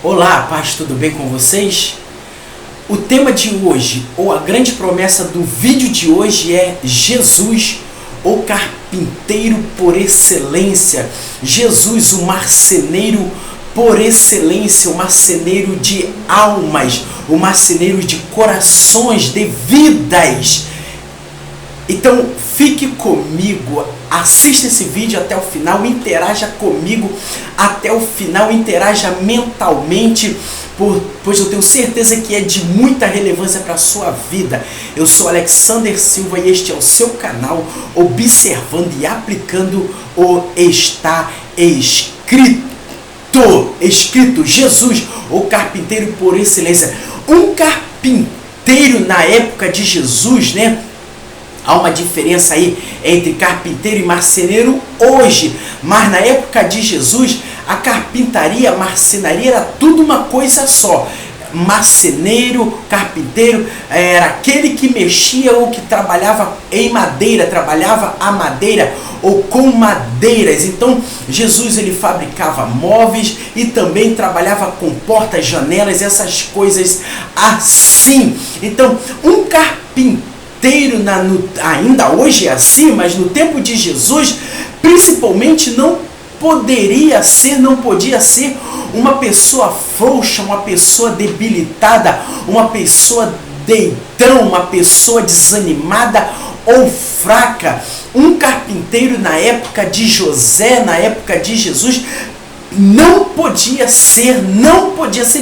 Olá, paz, tudo bem com vocês? O tema de hoje, ou a grande promessa do vídeo de hoje é Jesus, o carpinteiro por excelência. Jesus, o marceneiro por excelência, o marceneiro de almas, o marceneiro de corações, de vidas. Então, fique comigo, assista esse vídeo até o final, interaja comigo até o final, interaja mentalmente, pois eu tenho certeza que é de muita relevância para a sua vida. Eu sou Alexander Silva e este é o seu canal Observando e Aplicando o Está Escrito. Jesus, o carpinteiro por excelência. Um carpinteiro na época de Jesus, né? Há uma diferença aí entre carpinteiro e marceneiro hoje, mas na época de Jesus, a carpintaria, a marcenaria era tudo uma coisa só. Marceneiro, carpinteiro, era aquele que mexia ou que trabalhava em madeira, trabalhava a madeira ou com madeiras. Então, Jesus ele fabricava móveis e também trabalhava com portas, janelas, essas coisas assim. Então, um carpinteiro, ainda hoje é assim, mas no tempo de Jesus, principalmente não podia ser uma pessoa frouxa, uma pessoa debilitada, uma pessoa deitão, uma pessoa desanimada ou fraca. Um carpinteiro na época de José, na época de Jesus, não podia ser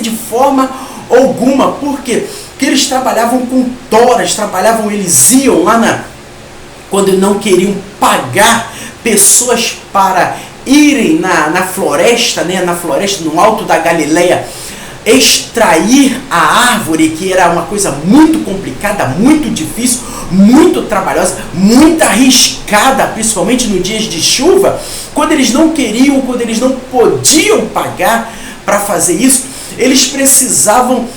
de forma alguma. Por quê? Porque eles trabalhavam com toras, eles iam lá quando não queriam pagar pessoas para irem na floresta, né, no alto da Galileia, extrair a árvore, que era uma coisa muito complicada, muito difícil, muito trabalhosa, muito arriscada, principalmente nos dias de chuva. Quando eles não podiam pagar para fazer isso, eles precisavam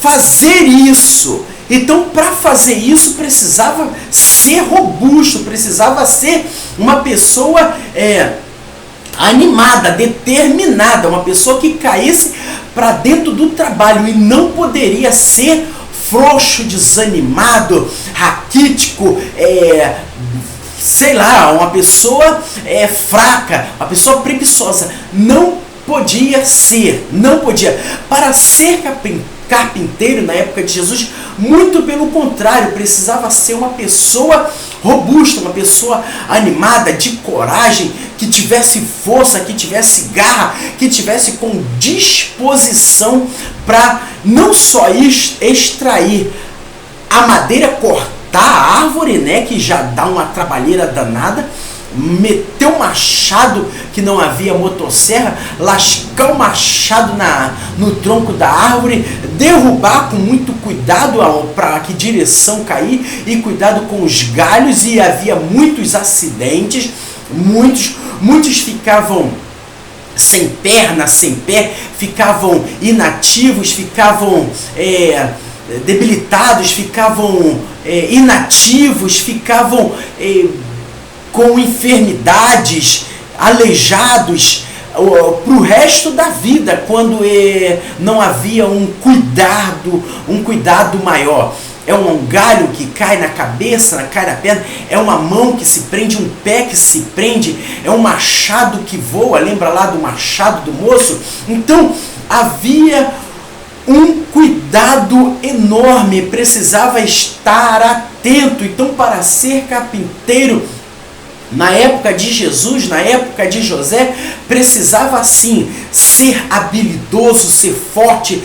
fazer isso. Então, para fazer isso, precisava ser robusto, precisava ser uma pessoa animada, determinada, uma pessoa que caísse para dentro do trabalho e não poderia ser frouxo, desanimado, raquítico, uma pessoa fraca, uma pessoa preguiçosa. Não podia. Para ser carpinteiro na época de Jesus, muito pelo contrário, precisava ser uma pessoa robusta, uma pessoa animada, de coragem, que tivesse força, que tivesse garra, que tivesse com disposição para não só extrair a madeira, cortar a árvore, né, que já dá uma trabalheira danada, meter o machado, que não havia motosserra, lascar o machado no tronco da árvore, derrubar com muito cuidado para que direção cair, e cuidado com os galhos, e havia muitos acidentes, muitos ficavam sem perna, sem pé, ficavam inativos, ficavam debilitados, ficavam inativos, ficavam com enfermidades, aleijados para o resto da vida, quando não havia um cuidado maior. É um galho que cai na cabeça, cai na perna, é uma mão que se prende, um pé que se prende, é um machado que voa, lembra lá do machado do moço? Então, havia um cuidado enorme, precisava estar atento. Então, para ser carpinteiro, na época de Jesus, na época de José, precisava sim ser habilidoso, ser forte,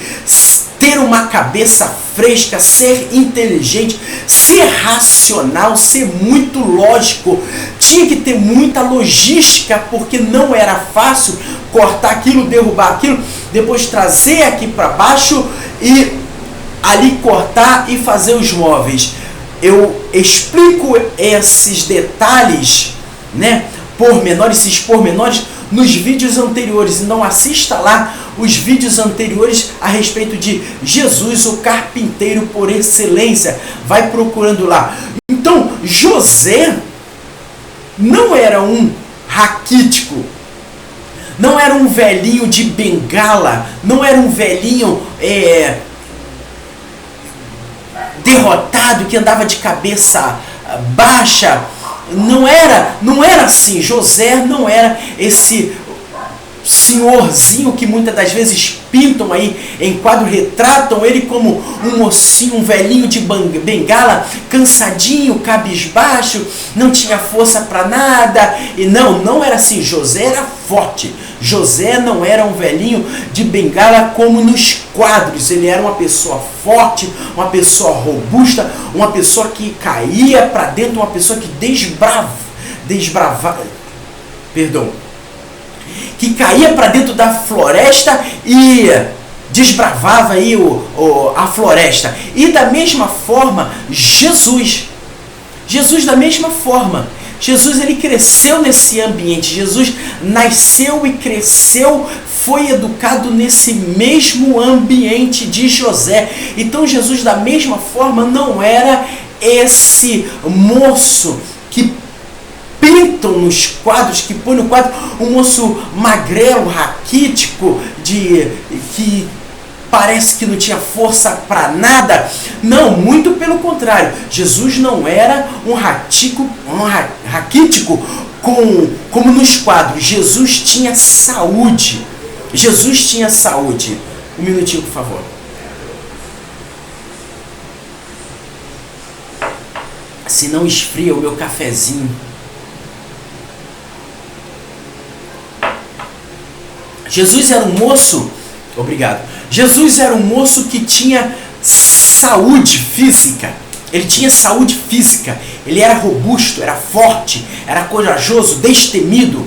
ter uma cabeça fresca, ser inteligente, ser racional, ser muito lógico. Tinha que ter muita logística, porque não era fácil cortar aquilo, derrubar aquilo, depois trazer aqui para baixo e ali cortar e fazer os móveis. Eu explico esses detalhes, né, esses pormenores nos vídeos anteriores. Então assista lá os vídeos anteriores a respeito de Jesus, o carpinteiro por excelência. Vai procurando lá. Então, José não era um raquítico, não era um velhinho de bengala, não era um velhinho derrotado que andava de cabeça baixa. Não era assim. José não era esse senhorzinho que muitas das vezes pintam aí em quadro, retratam ele como um mocinho, um velhinho de bengala, cansadinho, cabisbaixo, não tinha força para nada. E não era assim. José era forte. José não era um velhinho de bengala como nos quadros. Ele era uma pessoa forte, uma pessoa robusta, uma pessoa que caía para dentro, uma pessoa que que caía para dentro da floresta e desbravava aí a floresta. E da mesma forma, Jesus da mesma forma. Jesus, ele cresceu nesse ambiente. Jesus nasceu e cresceu, foi educado nesse mesmo ambiente de José. Então Jesus da mesma forma não era esse moço que pintam nos quadros, que põe no quadro um moço magrelo, raquítico, que parece que não tinha força para nada. Não, muito pelo contrário. Jesus não era um raquítico como nos quadros. Jesus tinha saúde. Jesus tinha saúde. Um minutinho, por favor. Se não esfria o meu cafezinho. Jesus era um moço, obrigado. Jesus era um moço que tinha saúde física. Ele tinha saúde física. Ele era robusto, era forte, era corajoso, destemido,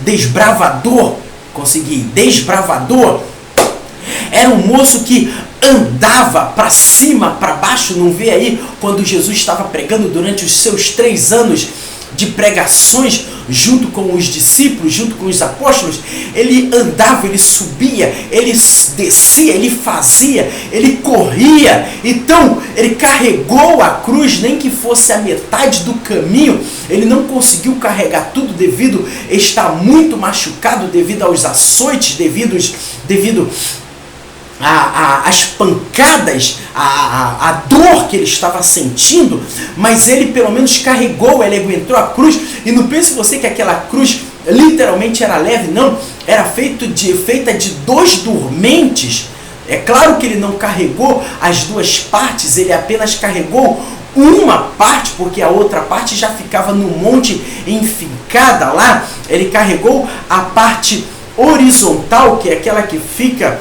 desbravador. Consegui, desbravador. Era um moço que andava para cima, para baixo. Não vê aí quando Jesus estava pregando durante os seus 3 anos de pregações junto com os discípulos, junto com os apóstolos? Ele andava, ele subia, ele descia, ele fazia, ele corria. Então ele carregou a cruz, nem que fosse a metade do caminho. Ele não conseguiu carregar tudo devido a estar muito machucado, devido aos açoites, devido as pancadas, a dor que ele estava sentindo, mas ele pelo menos carregou, ele aguentou a cruz. E não pense você que aquela cruz literalmente era leve, não, era feita de 2 dormentes. É claro que ele não carregou as 2 partes, ele apenas carregou uma parte, porque a outra parte já ficava no monte enfincada lá. Ele carregou a parte horizontal, que é aquela que fica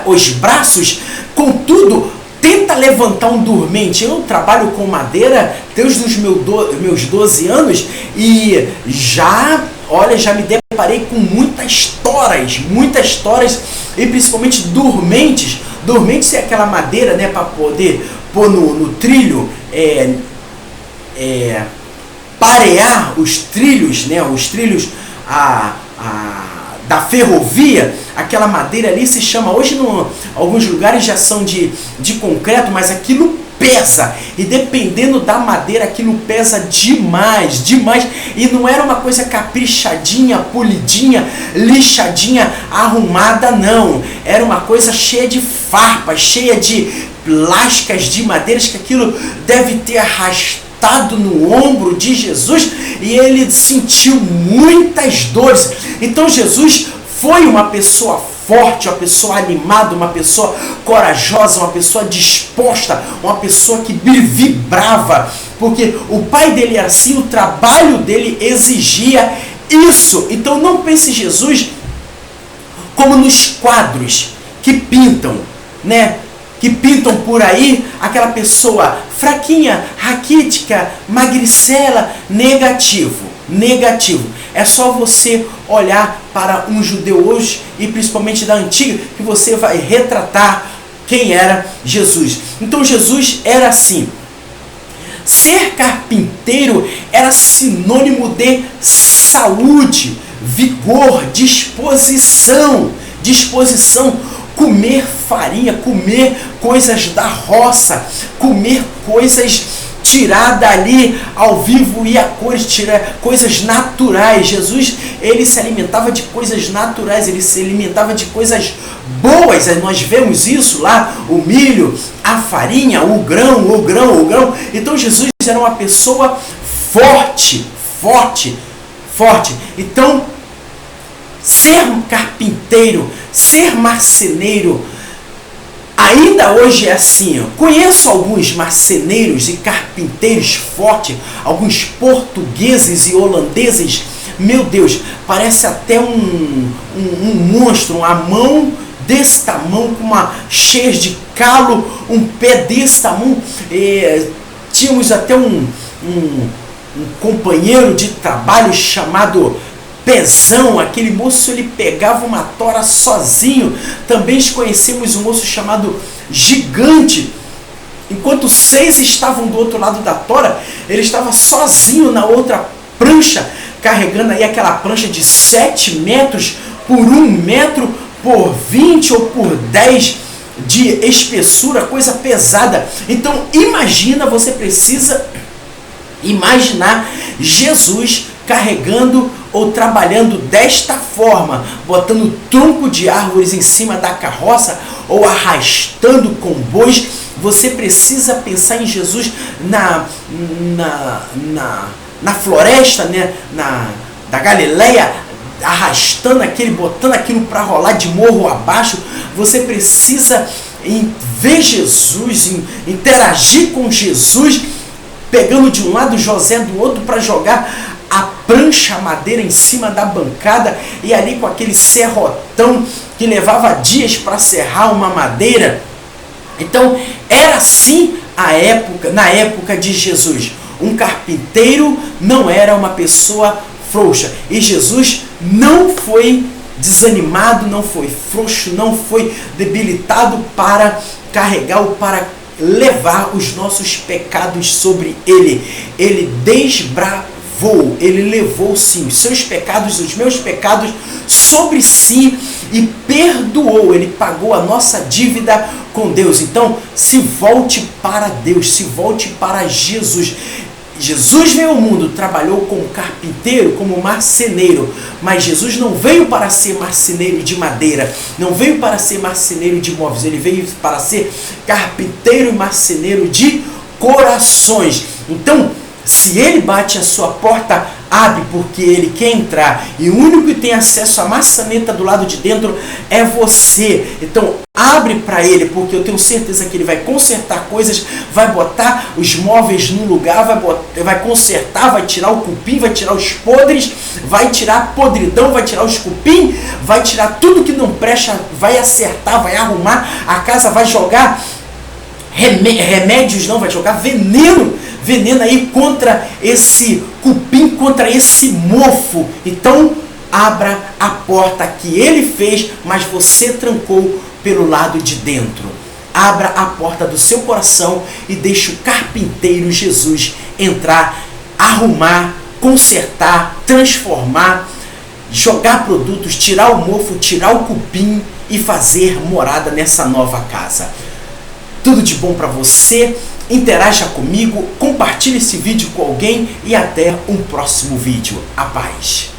os braços. Contudo, tenta levantar um dormente. Eu trabalho com madeira desde os meus 12 anos e já me deparei com muitas toras, e principalmente dormentes. Dormentes é aquela madeira, né, para poder pôr no trilho, parear os trilhos, né, da ferrovia. Aquela madeira ali se chama, hoje alguns lugares já são de concreto, mas aquilo pesa, e dependendo da madeira aquilo pesa demais, e não era uma coisa caprichadinha, polidinha, lixadinha, arrumada, não, era uma coisa cheia de farpas, cheia de lascas de madeiras, que aquilo deve ter arrastado no ombro de Jesus, e ele sentiu muitas dores. Então Jesus foi uma pessoa forte, uma pessoa animada, uma pessoa corajosa, uma pessoa disposta, uma pessoa que vibrava, porque o pai dele era assim, o trabalho dele exigia isso. Então não pense Jesus como nos quadros que pintam, né? Que pintam por aí aquela pessoa fraquinha, raquítica, magricela. Negativo. É só você olhar para um judeu hoje, e principalmente da antiga, que você vai retratar quem era Jesus. Então Jesus era assim. Ser carpinteiro era sinônimo de saúde, vigor, disposição. Comer farinha, comer coisas da roça, comer coisas tirar dali ao vivo e a cores, tirar coisas naturais. Jesus, ele se alimentava de coisas naturais, ele se alimentava de coisas boas. Nós vemos isso lá, o milho, a farinha, o grão. Então Jesus era uma pessoa forte. Então, ser carpinteiro, ser marceneiro, ainda hoje é assim. Eu conheço alguns marceneiros e carpinteiros fortes, alguns portugueses e holandeses. Meu Deus, parece até um monstro, uma mão desse tamanho, com uma cheia de calo, um pé desse tamanho. Tínhamos até um companheiro de trabalho chamado Pezão. Aquele moço, ele pegava uma tora sozinho. Também conhecemos um moço chamado Gigante. Enquanto 6 estavam do outro lado da tora, ele estava sozinho na outra prancha, carregando aí aquela prancha de 7 metros por 1 metro por 20 ou por 10 de espessura, coisa pesada. Então imagina, você precisa imaginar Jesus carregando ou trabalhando desta forma, botando tronco de árvores em cima da carroça ou arrastando com bois. Você precisa pensar em Jesus na floresta, né, da Galileia, arrastando botando aquilo para rolar de morro abaixo. Você precisa ver Jesus, interagir com Jesus, pegando de um lado, José do outro, para jogar a prancha, a madeira em cima da bancada, e ali com aquele serrotão que levava dias para serrar uma madeira. Então era assim na época de Jesus. Um carpinteiro não era uma pessoa frouxa, e Jesus não foi desanimado, não foi frouxo, não foi debilitado para carregar ou para levar os nossos pecados sobre ele. Ele desbravou, ele levou sim os seus pecados, os meus pecados sobre si e perdoou. Ele pagou a nossa dívida com Deus. Então se volte para Deus, se volte para Jesus. Jesus veio ao mundo, trabalhou como carpinteiro, como marceneiro, mas Jesus não veio para ser marceneiro de madeira, não veio para ser marceneiro de móveis, ele veio para ser carpinteiro e marceneiro de corações. Então, se ele bate a sua porta, abre, porque ele quer entrar, e o único que tem acesso à maçaneta do lado de dentro é você. Então abre para ele, porque eu tenho certeza que ele vai consertar coisas, vai botar os móveis no lugar, vai consertar, vai tirar o cupim, vai tirar os podres, vai tirar a podridão, vai tirar os cupim, vai tirar tudo que não presta, vai acertar, vai arrumar a casa, vai jogar remédios, não, vai jogar veneno aí contra esse cupim, contra esse mofo. Então abra a porta que ele fez, mas você trancou pelo lado de dentro. Abra a porta do seu coração e deixe o carpinteiro Jesus entrar, arrumar, consertar, transformar, jogar produtos, tirar o mofo, tirar o cupim e fazer morada nessa nova casa. Tudo de bom para você, interaja comigo, compartilhe esse vídeo com alguém e até um próximo vídeo. A paz!